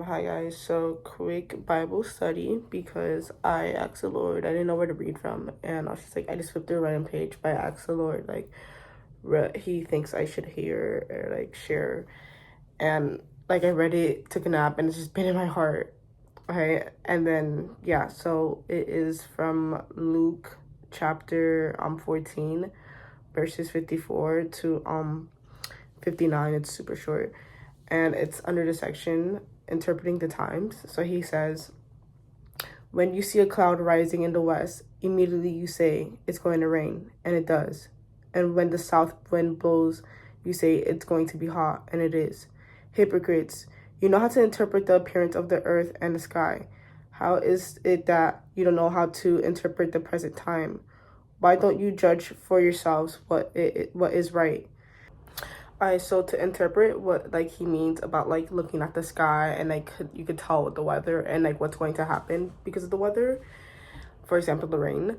Hi guys, so quick Bible study because I asked the Lord, I didn't know where to read from, and I was just like, I just flipped through a random page, but I asked the Lord like what he thinks I should hear or like share, and like I read it, took a nap, and it's just been in my heart. Okay, and then yeah, so it is from Luke chapter 14 verses 54 to 59. It's super short, and it's under the section interpreting the times. So he says, when you see a cloud rising in the west, immediately you say it's going to rain, and it does. And when the south wind blows, you say it's going to be hot, and it is. Hypocrites, you know how to interpret the appearance of the earth and the sky. How is it that you don't know how to interpret the present time? Why don't you judge for yourselves what is right? So to interpret what like he means about like looking at the sky and like you could tell the weather and like what's going to happen because of the weather, for example the rain,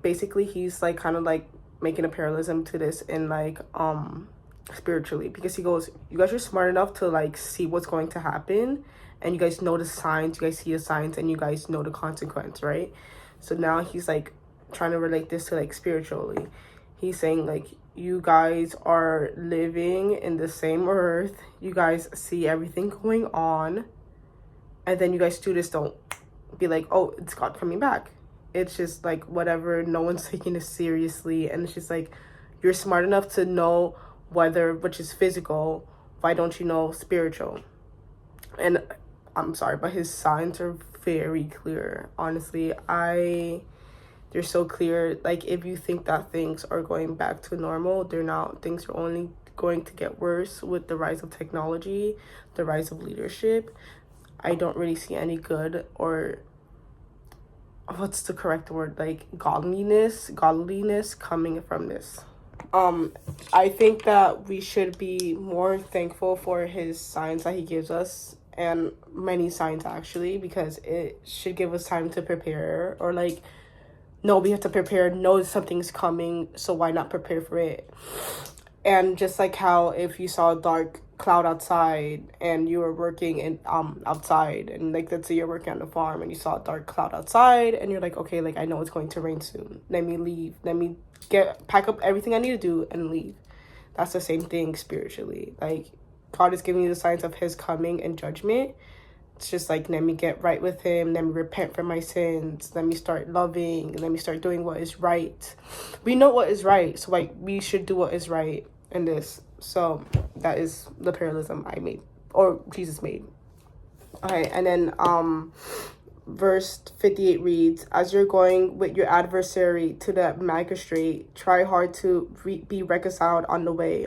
basically he's like kind of like making a parallelism to this in like spiritually, because he goes, you guys are smart enough to like see what's going to happen, and you guys know the signs, you guys see the signs, and you guys know the consequence, right? So now he's like trying to relate this to like spiritually. He's saying like, you guys are living in the same earth, you guys see everything going on, and then you guys do this, don't be like, oh, it's God coming back. It's just like whatever, no one's taking it seriously, and it's just like, you're smart enough to know weather, which is physical, why don't you know spiritual? And I'm sorry, but his signs are very clear. Honestly, they're so clear. Like, if you think that things are going back to normal, they're not. Things are only going to get worse with the rise of technology, the rise of leadership. I don't really see any good, or what's the correct word, like godliness coming from this. I think that we should be more thankful for his signs that he gives us, and many signs actually, because it should give us time to prepare, or like, no, we have to prepare, know something's coming, so why not prepare for it? And just like how if you saw a dark cloud outside and you were working in outside, and like let's say you're working on the farm and you saw a dark cloud outside and you're like, okay, like I know it's going to rain soon, let me leave, let me pack up everything I need to do and leave. That's the same thing spiritually. Like, God is giving you the signs of his coming and judgment. It's just like, let me get right with him, let me repent for my sins, let me start loving, let me start doing what is right. We know what is right, so like we should do what is right in this. So that is the parallelism I made, or Jesus made. Okay, and then verse 58 reads, as you're going with your adversary to the magistrate, try hard to be reconciled on the way,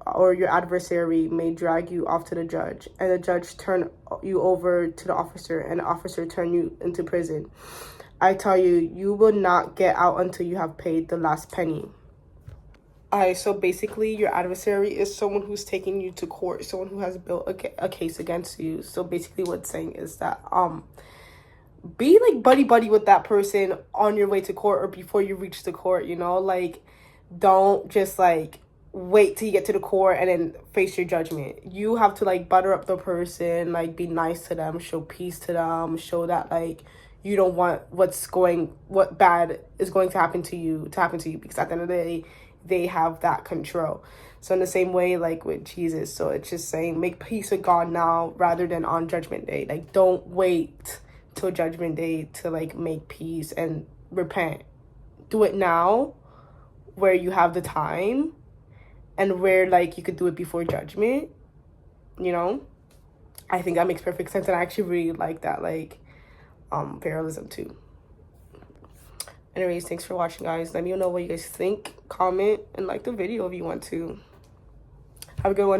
or your adversary may drag you off to the judge, and the judge turn you over to the officer, and the officer turn you into prison. I tell you, you will not get out until you have paid the last penny. Alright, so basically your adversary is someone who's taking you to court, someone who has built a case against you. So basically what it's saying is that be like buddy with that person on your way to court or before you reach the court, you know? Like, don't just like wait till you get to the court and then face your judgment. You have to like butter up the person, like be nice to them, show peace to them, show that like you don't want what bad is going to happen to you, because at the end of the day they have that control. So in the same way, like with Jesus, so it's just saying, make peace with God now rather than on judgment day. Like, don't wait till judgment day to like make peace and repent. Do it now where you have the time, and where like you could do it before judgment, you know? I think that makes perfect sense, and I actually really like that like parallelism too. Anyways, thanks for watching, guys. Let me know what you guys think, comment, and like the video if you want to. Have a good one.